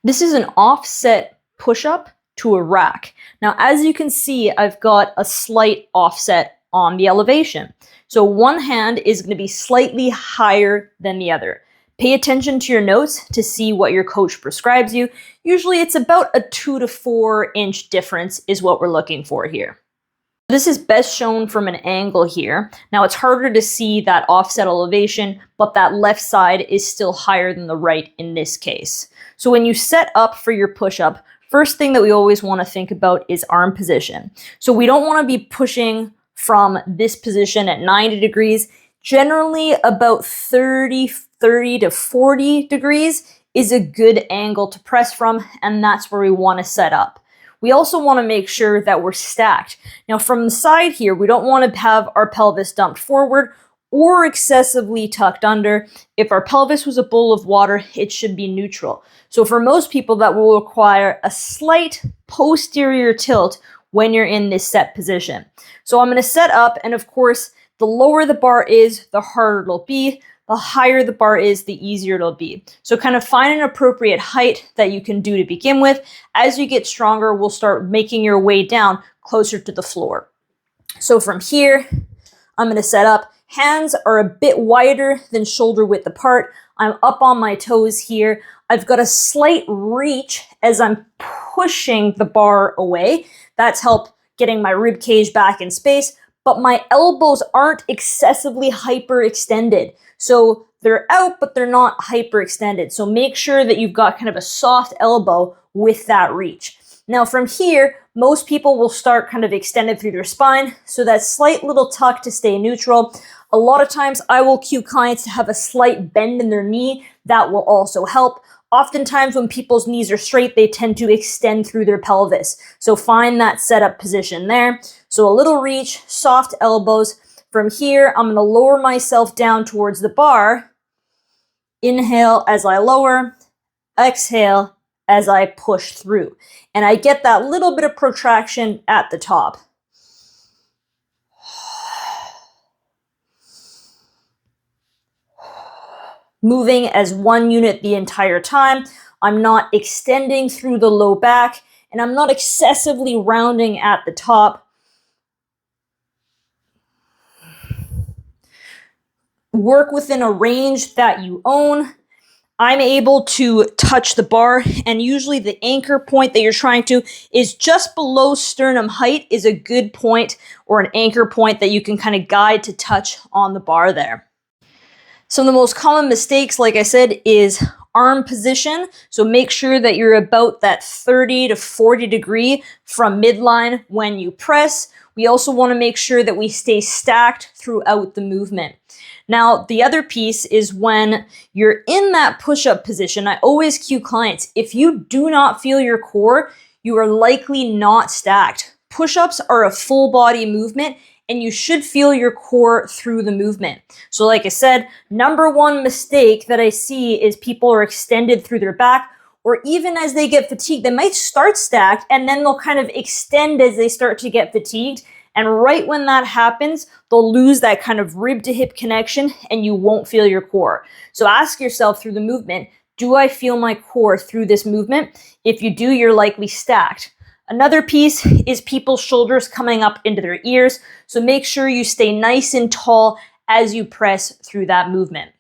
This is an offset push-up to a rack. Now, as you can see, I've got a slight offset on the elevation. So one hand is going to be slightly higher than the other. Pay attention to your notes to see what your coach prescribes you. Usually it's about a 2 to 4 inch difference is what we're looking for here. This is best shown from an angle here. Now it's harder to see that offset elevation, but that left side is still higher than the right in this case. So when you set up for your push-up, first thing that we always want to think about is arm position. So we don't want to be pushing from this position at 90 degrees. Generally about 30 to 40 degrees is a good angle to press from, and that's where we want to set up. We also want to make sure that we're stacked. Now from the side here, we don't want to have our pelvis dumped forward or excessively tucked under. If our pelvis was a bowl of water, it should be neutral. So for most people, that will require a slight posterior tilt when you're in this set position. So I'm going to set up, and of course, the lower the bar is, the harder it'll be. The higher the bar is, the easier it'll be. So kind of find an appropriate height that you can do to begin with. As you get stronger, we'll start making your way down closer to the floor. So from here, I'm going to set up. Hands are a bit wider than shoulder width apart. I'm up on my toes here. I've got a slight reach as I'm pushing the bar away. That's helped getting my rib cage back in space, but my elbows aren't excessively hyperextended. So they're out, but they're not hyperextended. So make sure that you've got kind of a soft elbow with that reach. Now from here, most people will start kind of extended through their spine. So that slight little tuck to stay neutral. A lot of times I will cue clients to have a slight bend in their knee. That will also help. Oftentimes when people's knees are straight, they tend to extend through their pelvis. So find that setup position there. So a little reach, soft elbows. From here, I'm going to lower myself down towards the bar. Inhale as I lower, exhale as I push through. And I get that little bit of protraction at the top. Moving as one unit the entire time. I'm not extending through the low back, and I'm not excessively rounding at the top. Work within a range that you own. I'm able to touch the bar, and usually the anchor point that you're trying to is just below sternum height is a good point, or an anchor point that you can kind of guide to touch on the bar there. Some of the most common mistakes, like I said, is arm position. So make sure that you're about that 30 to 40 degree from midline when you press. We also want to make sure that we stay stacked throughout the movement. Now, the other piece is when you're in that push-up position, I always cue clients, if you do not feel your core, you are likely not stacked. Push-ups are a full body movement, and you should feel your core through the movement. So like I said, number one mistake that I see is people are extended through their back, or even as they get fatigued, they might start stacked and then they'll kind of extend as they start to get fatigued. And right when that happens, they'll lose that kind of rib to hip connection and you won't feel your core. So ask yourself through the movement, do I feel my core through this movement? If you do, you're likely stacked. Another piece is people's shoulders coming up into their ears. So make sure you stay nice and tall as you press through that movement.